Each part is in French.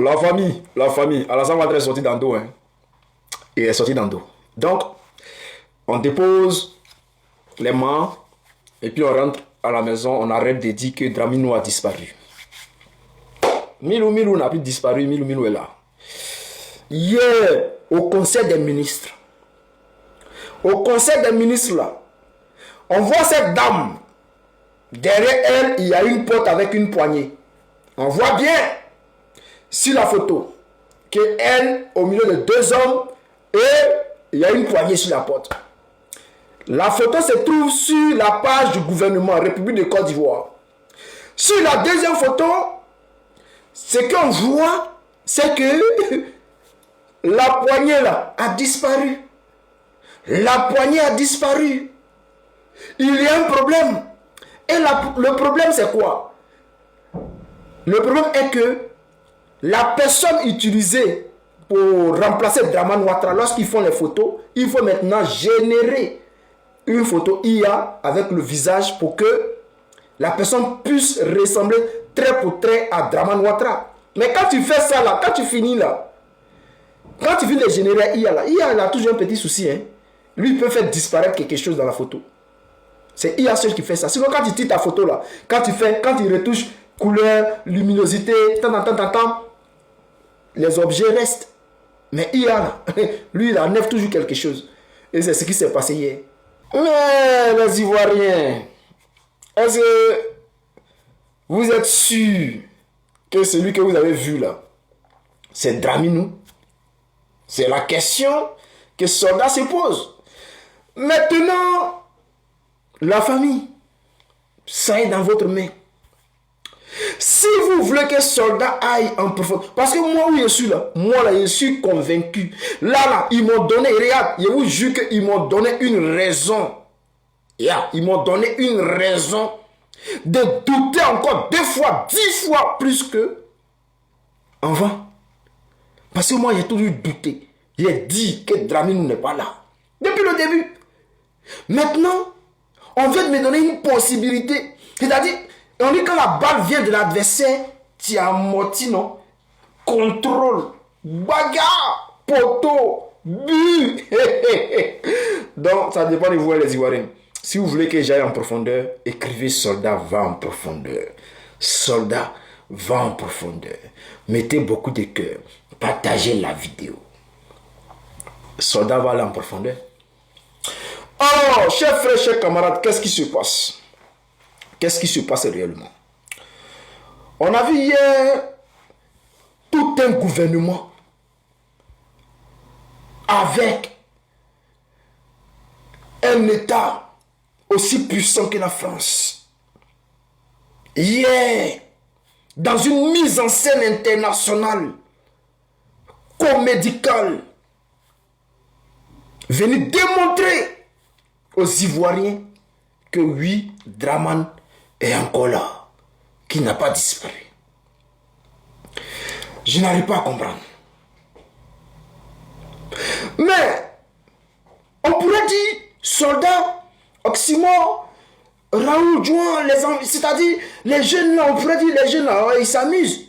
La famille. Alassane Ouattara est sorti d'Ando. Hein. Il est sorti d'Ando. Donc, on dépose les mains et puis on rentre à la maison. On arrête de dire que Draminou a disparu. Milou n'a plus disparu. Milou est là. Hier, au conseil des ministres. Au conseil des ministres, là, on voit cette dame. Derrière elle, il y a une porte avec une poignée. On voit bien sur la photo qu'elle, au milieu de deux hommes, et il y a une poignée sur la porte. La photo se trouve sur la page du gouvernement République de Côte d'Ivoire. Sur la deuxième photo, ce qu'on voit, c'est que la poignée là a disparu. La poignée a disparu. Il y a un problème. Et le problème, c'est quoi? Le problème est que la personne utilisée pour remplacer Dramane Ouattara, lorsqu'ils font les photos, il faut maintenant générer une photo IA avec le visage pour que la personne puisse ressembler trait pour trait à Dramane Ouattara. Mais quand tu fais ça là, quand tu finis là, quand tu finis de générer IA là, IA a toujours un petit souci. Hein. Lui, il peut faire disparaître quelque chose dans la photo. C'est IA seul qui fait ça. Sinon, quand tu tires ta photo là, quand il retouche couleur, luminosité, les objets restent. Mais IA là, lui, il enlève toujours quelque chose. Et c'est ce qui s'est passé hier. Mais les Ivoiriens, est-ce que vous êtes sûr que celui que vous avez vu là, c'est Draminou? C'est la question que Soldat se pose. Maintenant, la famille, ça est dans votre main. Si vous voulez que Soldat aille en profondeur, parce que moi où je suis là, je suis convaincu. Là, ils m'ont donné, regarde, je vous jure qu'ils m'ont donné une raison. Ils m'ont donné une raison de douter encore 2 fois, 10 fois plus que avant. Parce que moi, j'ai toujours douté. J'ai dit que Draminou n'est pas là. Depuis le début. Maintenant, on vient de me donner une possibilité. C'est-à-dire, on dit que la balle vient de l'adversaire, tu as moti, non? Contrôle, bagarre, poteau, but. Donc, ça dépend de vous, les Ivoiriens. Si vous voulez que j'aille en profondeur, écrivez Soldat va en profondeur. Soldat va en profondeur. Mettez beaucoup de cœur. Partagez la vidéo. Soldat va aller en profondeur. Alors, chers frères, chers camarades, qu'est-ce qui se passe? Qu'est-ce qui se passe réellement? On a vu hier tout un gouvernement avec un État aussi puissant que la France. Hier, dans une mise en scène internationale, comédicale, venu démontrer aux Ivoiriens que oui, Dramane est encore là, qui n'a pas disparu. Je n'arrive pas à comprendre. Mais, on pourrait dire, soldats, Oxymore, Raoul Jouan, c'est-à-dire les jeunes là, on pourrait dire les jeunes là, ils s'amusent.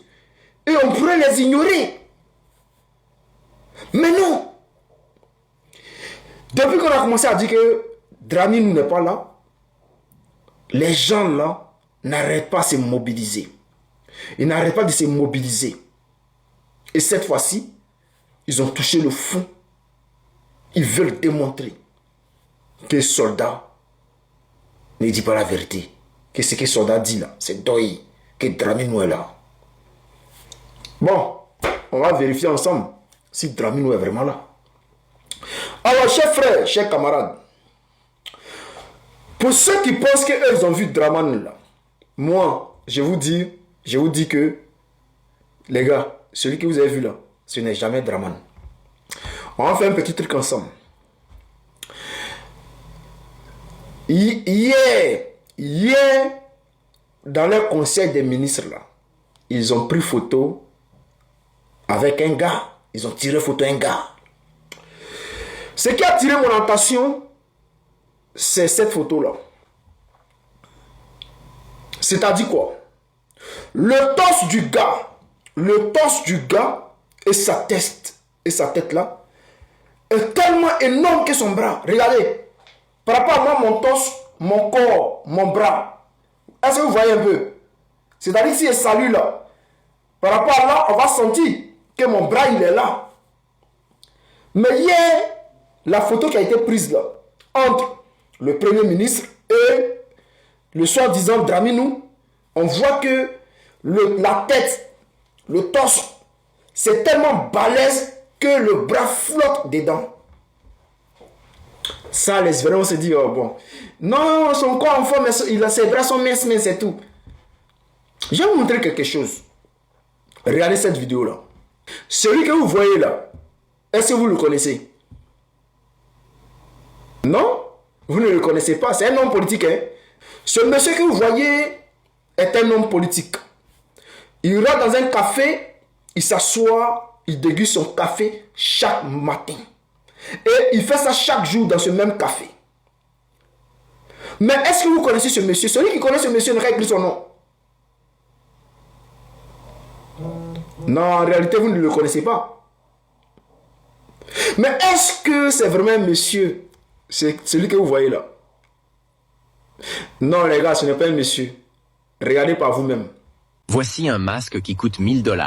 Et on pourrait les ignorer. Mais non. Depuis qu'on a commencé à dire que Draminou n'est pas là, les gens là n'arrêtent pas de se mobiliser. Ils n'arrêtent pas de se mobiliser. Et cette fois-ci, ils ont touché le fond. Ils veulent démontrer que le soldat ne dit pas la vérité. Que ce que le soldat dit là, c'est Doyi, que Draminou est là. Bon, on va vérifier ensemble si Draminou est vraiment là. Alors, chers frères, chers camarades, pour ceux qui pensent qu'ils ont vu Dramane là, moi, je vous dis que, les gars, celui que vous avez vu là, ce n'est jamais Dramane. On va faire un petit truc ensemble. Hier, dans leur conseil des ministres là, ils ont pris photo avec un gars. Ils ont tiré photo un gars. Ce qui a attiré mon attention, c'est cette photo-là. C'est-à-dire quoi? Le torse du gars, le torse du gars et sa tête là est tellement énorme que son bras. Regardez, par rapport à moi, mon torse, mon corps, mon bras. Est-ce que vous voyez un peu? C'est-à-dire si je salue là, par rapport à là, on va sentir que mon bras il est là. Mais hier, la photo qui a été prise là, entre le Premier ministre et le soi-disant Draminou, on voit que la tête, le torse, c'est tellement balèze que le bras flotte dedans. Ça, les vrais, on se dit, oh bon. Non, son corps en forme, ses bras sont minces, mais c'est tout. Je vais vous montrer quelque chose. Regardez cette vidéo-là. Celui que vous voyez là, est-ce que vous le connaissez? Non? Vous ne le connaissez pas. C'est un homme politique. Hein? Ce monsieur que vous voyez est un homme politique. Il rentre dans un café, il s'assoit, il déguste son café chaque matin. Et il fait ça chaque jour dans ce même café. Mais est-ce que vous connaissez ce monsieur? Celui qui connaît ce monsieur ne règle son nom. Non, en réalité, vous ne le connaissez pas. Mais est-ce que c'est vraiment un monsieur? C'est celui que vous voyez là. Non, les gars, ce n'est pas un monsieur. Regardez par vous-même. Voici un masque qui coûte 1000 $.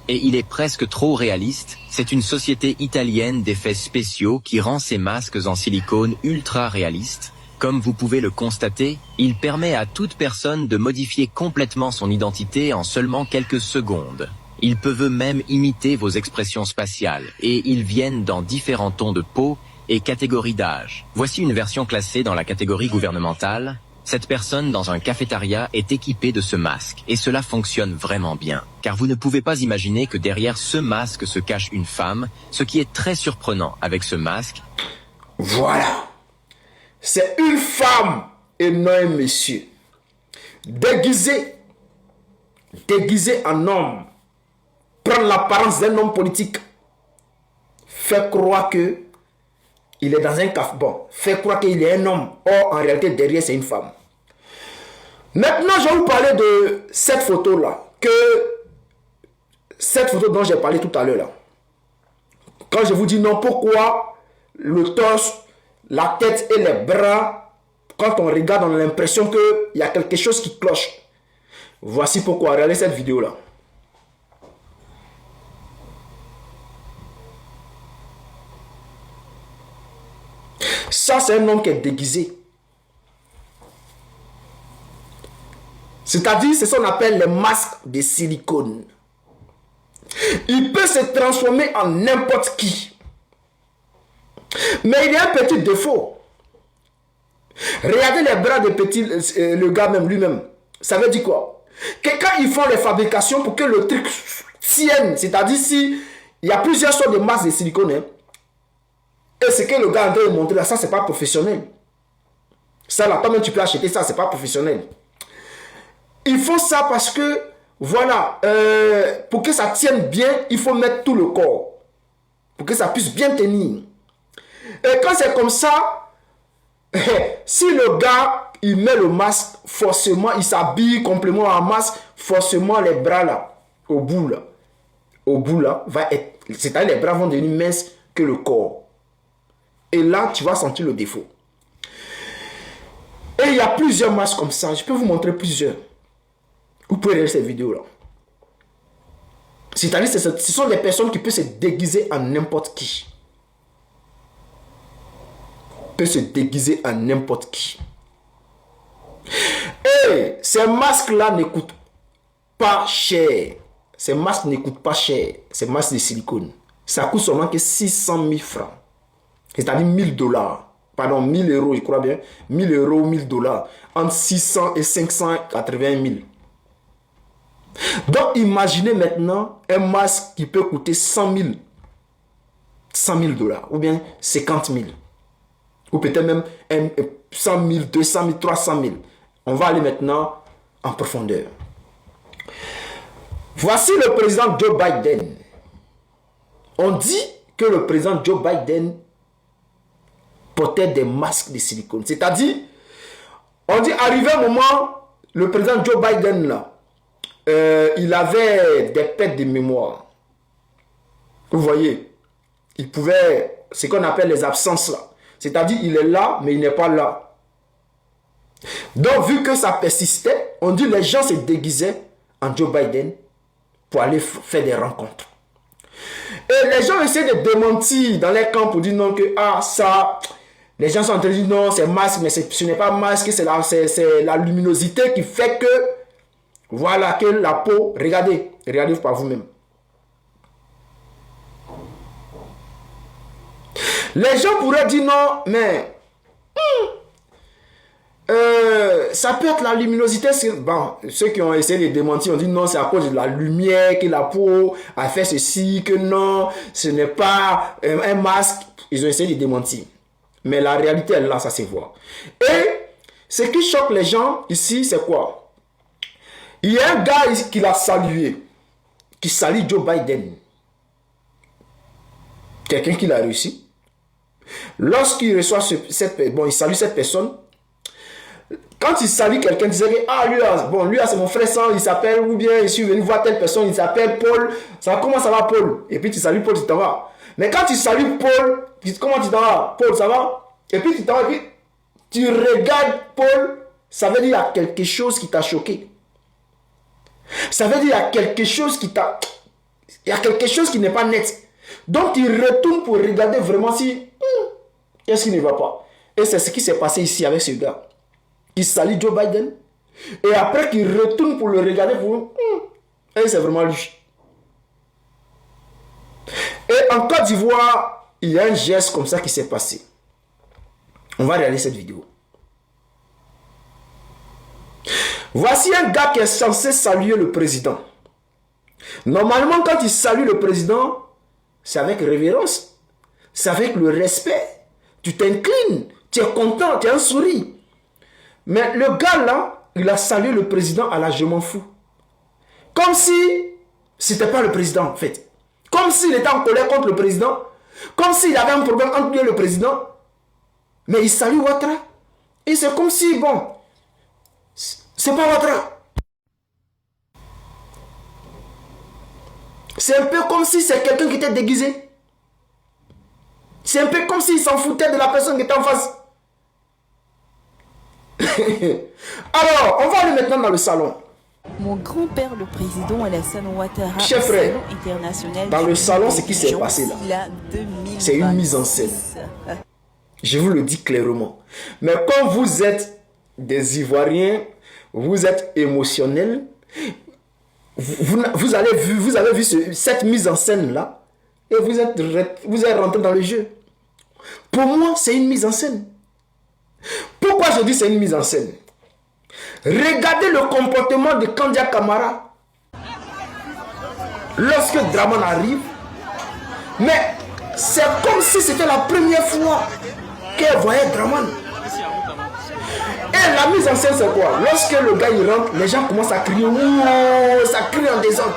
Et il est presque trop réaliste. C'est une société italienne d'effets spéciaux qui rend ces masques en silicone ultra réalistes. Comme vous pouvez le constater, il permet à toute personne de modifier complètement son identité en seulement quelques secondes. Ils peuvent même imiter vos expressions spatiales et ils viennent dans différents tons de peau et catégories d'âge. Voici une version classée dans la catégorie gouvernementale. Cette personne dans un cafétéria est équipée de ce masque et cela fonctionne vraiment bien. Car vous ne pouvez pas imaginer que derrière ce masque se cache une femme, ce qui est très surprenant avec ce masque. Voilà. C'est une femme et non un monsieur. Déguisé en homme. Prendre l'apparence d'un homme politique. Fait croire que il est dans un café. Bon, fait croire qu'il est un homme. Or, en réalité, derrière, c'est une femme. Maintenant, je vais vous parler de cette photo-là. Cette photo dont j'ai parlé tout à l'heure. Là. Quand je vous dis non, pourquoi le torse, la tête et les bras, quand on regarde, on a l'impression qu'il y a quelque chose qui cloche. Voici pourquoi. Regardez cette vidéo-là. Ça, c'est un homme qui est déguisé. C'est-à-dire, c'est ce qu'on appelle les masques de silicone. Il peut se transformer en n'importe qui. Mais il y a un petit défaut. Regardez les bras de petit, le gars même lui-même. Ça veut dire quoi? Que quand ils font les fabrications pour que le truc tienne, c'est-à-dire si il y a plusieurs sortes de masques de silicone, hein, et ce que le gars est en train de montrer là, ça c'est pas professionnel. Ça là, toi-même tu peux acheter ça, c'est pas professionnel. Ils font ça parce que, voilà, pour que ça tienne bien, il faut mettre tout le corps. Pour que ça puisse bien tenir. Et quand c'est comme ça, si le gars, il met le masque, forcément, il s'habille complètement en masque, forcément les bras là, au bout là, va être, c'est-à-dire les bras vont devenir minces que le corps. Et là, tu vas sentir le défaut. Et il y a plusieurs masques comme ça. Je peux vous montrer plusieurs. Vous pouvez regarder cette vidéo-là. C'est-à-dire, ce sont des personnes qui peuvent se déguiser en n'importe qui. Peuvent se déguiser en n'importe qui. Et ces masques-là ne coûtent pas cher. Ces masques ne coûtent pas cher. Ces masques de silicone. Ça coûte seulement que 600 000 francs. C'est-à-dire 1000 $. Pardon, 1000 €, je crois bien. 1000 €, 1000 $. Entre 600 et 580 000. Donc, imaginez maintenant un masque qui peut coûter 100 000 $. Ou bien 50 000. Ou peut-être même 100 000, 200 000, 300 000. On va aller maintenant en profondeur. Voici le président Joe Biden. On dit que le président Joe Biden portait des masques de silicone. C'est-à-dire, on dit, arrivé un moment, le président Joe Biden là, il avait des pertes de mémoire. Vous voyez, il pouvait, ce qu'on appelle les absences là. C'est-à-dire, il est là, mais il n'est pas là. Donc, vu que ça persistait, on dit les gens se déguisaient en Joe Biden pour aller faire des rencontres. Et les gens essaient de démentir dans les camps pour dire non, que ça, les gens sont en train de dire non, c'est masque, mais ce n'est pas masque, c'est la luminosité qui fait que, voilà, que la peau, regardez par vous-même. Les gens pourraient dire non, mais ça peut être la luminosité. Bon, ceux qui ont essayé de démentir ont dit non, c'est à cause de la lumière que la peau a fait ceci, que non, ce n'est pas un masque. Ils ont essayé de démentir. Mais la réalité est là, ça se voit. Et ce qui choque les gens ici, c'est quoi? Il y a un gars qui l'a salué, qui salue Joe Biden. Quelqu'un qui l'a réussi. Lorsqu'il reçoit il salue cette personne. Quand il salue quelqu'un, il disait que lui c'est mon frère sang, il s'appelle, ou bien je suis venu voir telle personne, il s'appelle Paul. Comment ça va Paul? Et puis tu salues Paul, tu t'en vas. Mais quand tu salues Paul, comment tu t'en vas? Paul, ça va? Et puis tu t'en vas, et puis tu regardes Paul, ça veut dire qu'il y a quelque chose qui t'a choqué. Ça veut dire qu'il y a quelque chose qui t'a... Il y a quelque chose qui n'est pas net. Donc il retourne pour regarder vraiment si... Qu'est-ce qui ne va pas? Et c'est ce qui s'est passé ici avec ce gars. Il salue Joe Biden. Et après qu'il retourne pour le regarder pour... Et c'est vraiment lui. Et en Côte d'Ivoire, il y a un geste comme ça qui s'est passé. On va regarder cette vidéo. Voici un gars qui est censé saluer le président. Normalement, quand il salue le président, c'est avec révérence. C'est avec le respect. Tu t'inclines, tu es content, tu as un sourire. Mais le gars là, il a salué le président à la je m'en fous. Comme si c'était pas le président en fait. Comme s'il était en colère contre le président. Comme s'il avait un problème entre lui et le président. Mais il salue Ouattara. Et c'est comme si, bon, c'est pas Ouattara. C'est un peu comme si c'est quelqu'un qui était déguisé. C'est un peu comme s'il s'en foutait de la personne qui était en face. Alors, on va aller maintenant dans le salon. Mon grand-père, le président Alassane Ouattara, Chef frère, international dans le salon, ce qui s'est passé là, c'est une mise en scène. Je vous le dis clairement. Mais quand vous êtes des Ivoiriens, vous êtes émotionnels, vous avez vu cette mise en scène là, et vous êtes rentré dans le jeu. Pour moi, c'est une mise en scène. Pourquoi je dis c'est une mise en scène? Regardez le comportement de Kandia Camara lorsque Draman arrive. Mais c'est comme si c'était la première fois qu'elle voyait Draman. Et la mise en scène, c'est quoi? Lorsque le gars il rentre, les gens commencent à crier. Ouh, ça crie en désordre.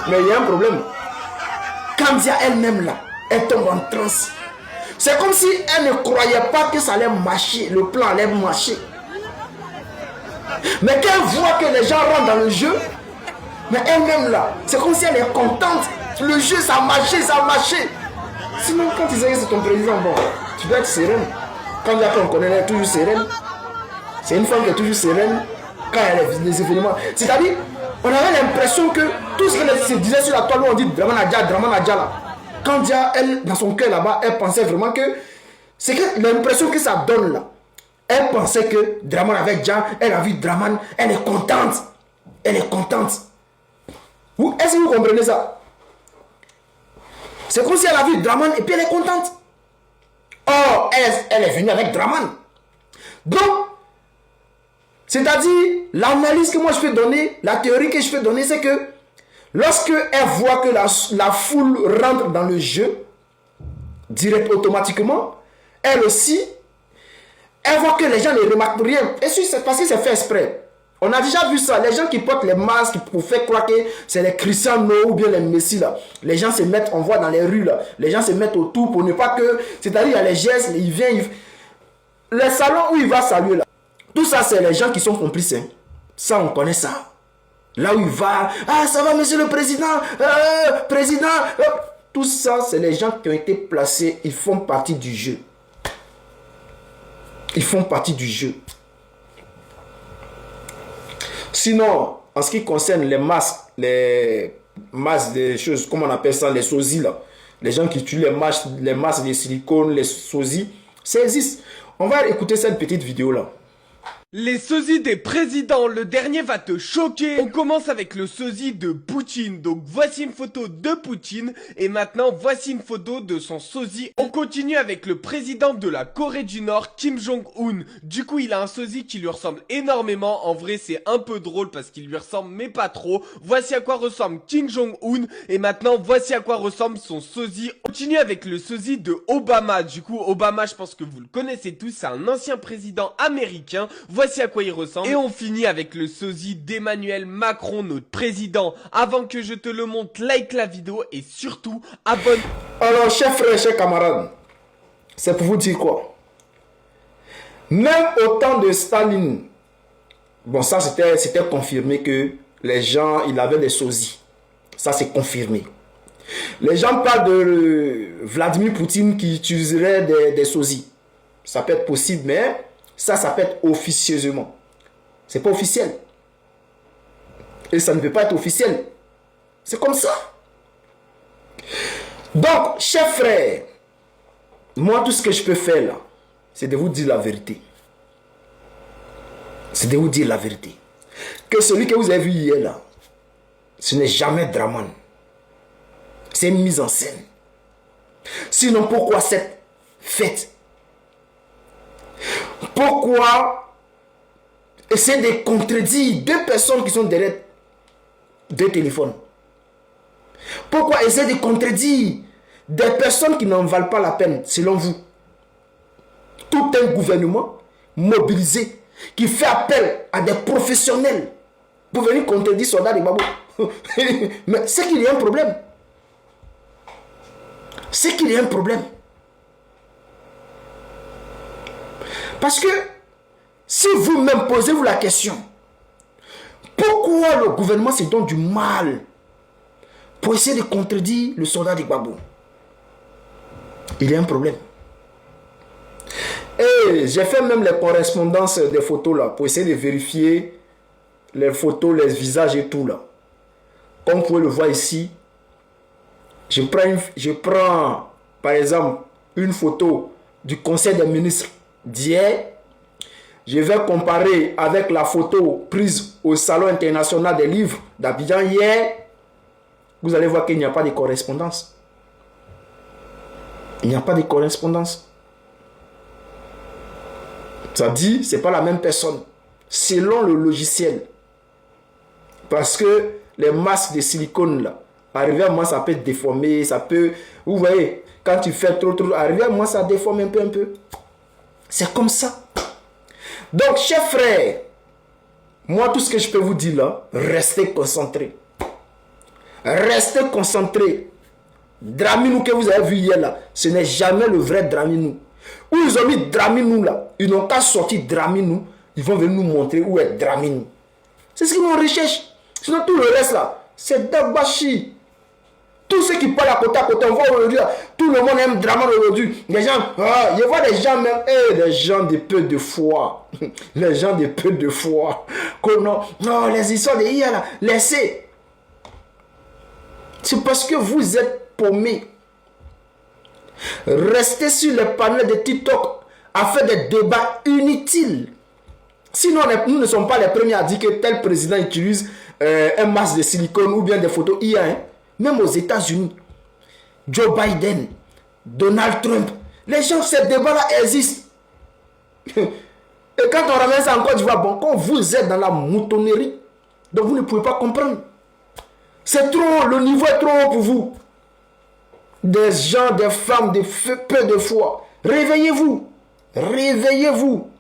Mais il y a un problème. Kandia elle-même là, elle tombe en transe. C'est comme si elle ne croyait pas que ça allait marcher, le plan allait marcher. Mais qu'elle voit que les gens rentrent dans le jeu, mais elle-même là, c'est comme si elle est contente. Le jeu, ça a marché, ça a marché. Sinon, quand ils disent que c'est ton président, bon, tu dois être sereine. Quand on connaît, elle est toujours sereine. C'est une femme qui est toujours sereine quand il y a les événements. C'est-à-dire, on avait l'impression que tout ce qu'elle se disait sur la toile, on dit Draman Adja là. Quand Dia, elle, dans son cœur là-bas, elle pensait vraiment que c'est que l'impression que ça donne là. Elle pensait que Draman avait Dia, elle a vu Draman, elle est contente. Elle est contente. Est-ce que vous comprenez ça? C'est comme si elle a vu Draman et puis elle est contente. Or, elle est venue avec Draman. Donc, c'est-à-dire, l'analyse que moi je peux donner, la théorie que je peux donner, c'est que lorsque elle voit que la foule rentre dans le jeu, direct automatiquement, elle aussi, elle voit que les gens ne remarquent rien. Et c'est parce que c'est fait exprès. On a déjà vu ça. Les gens qui portent les masques pour faire croire que c'est les Cristiano ou bien les Messi là. Les gens se mettent, on voit dans les rues là. Les gens se mettent autour pour ne pas que... C'est-à-dire, il y a les gestes, il vient... Les salons où il va saluer là. Tout ça, c'est les gens qui sont complices. Hein. Ça, on connaît ça. Là où il va, ah ça va monsieur le président, président. Tout ça, c'est les gens qui ont été placés, ils font partie du jeu. Ils font partie du jeu. Sinon, en ce qui concerne les masques des choses, comment on appelle ça, les sosies là. Les gens qui tuent les masques de silicone, les sosies, ça existe. On va écouter cette petite vidéo là. Les sosies des présidents, le dernier va te choquer. On commence avec le sosie de Poutine. Donc voici une photo de Poutine et maintenant voici une photo de son sosie. On continue avec le président de la Corée du Nord, Kim Jong-un. Du coup il a un sosie qui lui ressemble énormément. En vrai c'est un peu drôle parce qu'il lui ressemble mais pas trop. Voici à quoi ressemble Kim Jong-un et maintenant voici à quoi ressemble son sosie. On continue avec le sosie de Obama. Du coup Obama, je pense que vous le connaissez tous, c'est un ancien président américain. Voici à quoi il ressemble. Et on finit avec le sosie d'Emmanuel Macron, notre président. Avant que je te le montre, like la vidéo et surtout abonne. Alors, chers frères, chers camarades, c'est pour vous dire quoi? Même au temps de Staline, bon, ça c'était confirmé que les gens, ils avaient des sosies. Ça c'est confirmé. Les gens parlent de Vladimir Poutine qui utiliserait des sosies. Ça peut être possible, mais ça peut être officieusement. C'est pas officiel. Et ça ne peut pas être officiel. C'est comme ça. Donc, chers frères, moi, tout ce que je peux faire là, c'est de vous dire la vérité. C'est de vous dire la vérité. Que celui que vous avez vu hier là, ce n'est jamais Draman. C'est une mise en scène. Sinon, pourquoi cette fête? Pourquoi essayer de contredire deux personnes qui sont derrière deux téléphones? Pourquoi essayer de contredire des personnes qui n'en valent pas la peine, selon vous? Tout un gouvernement mobilisé qui fait appel à des professionnels pour venir contredire soldats de Gbagbo. Mais c'est qu'il y a un problème. C'est qu'il y a un problème. Parce que si vous-même posez-vous la question, pourquoi le gouvernement se donne du mal pour essayer de contredire le soldat de Gbagbo? Il y a un problème. Et j'ai fait même les correspondances des photos là pour essayer de vérifier les photos, les visages et tout là. Comme vous pouvez le voir ici, je prends par exemple une photo du Conseil des ministres d'hier. Je vais comparer avec la photo prise au Salon international des livres d'Abidjan hier. Vous allez voir qu'il n'y a pas de correspondance. Il n'y a pas de correspondance. Ça dit, c'est pas la même personne. Selon le logiciel. Parce que les masques de silicone là, arrivé à moi ça peut déformer, ça peut... Vous voyez, quand tu fais trop, arrivé à moi ça déforme un peu. C'est comme ça. Donc, chers frères, moi tout ce que je peux vous dire là, restez concentrés. Restez concentrés. Draminou que vous avez vu hier là, ce n'est jamais le vrai Draminou. Où ils ont mis Draminou là, ils n'ont qu'à sortir Draminou, ils vont venir nous montrer où est Draminou. C'est ce qu'ils nous recherchent. Sinon tout le reste là, c'est Dabashi. Tous ceux qui parlent à côté, on voit aujourd'hui, tout le monde aime Draman aujourd'hui. Les gens, je vois des gens même, des gens de peu de foi. Les gens de peu de foi. Non, les histoires de hier là, laissez. C'est parce que vous êtes paumés. Restez sur les panels de TikTok à faire des débats inutiles. Sinon, nous ne sommes pas les premiers à dire que tel président utilise un masque de silicone ou bien des photos IA. Hein. Même aux États-Unis, Joe Biden, Donald Trump, les gens, ces débats-là existent. Et quand on ramène ça en Côte d'Ivoire, bon, quand vous êtes dans la moutonnerie, donc vous ne pouvez pas comprendre. C'est trop, le niveau est trop haut pour vous. Des gens, des femmes, peu de foi. Réveillez-vous. Réveillez-vous.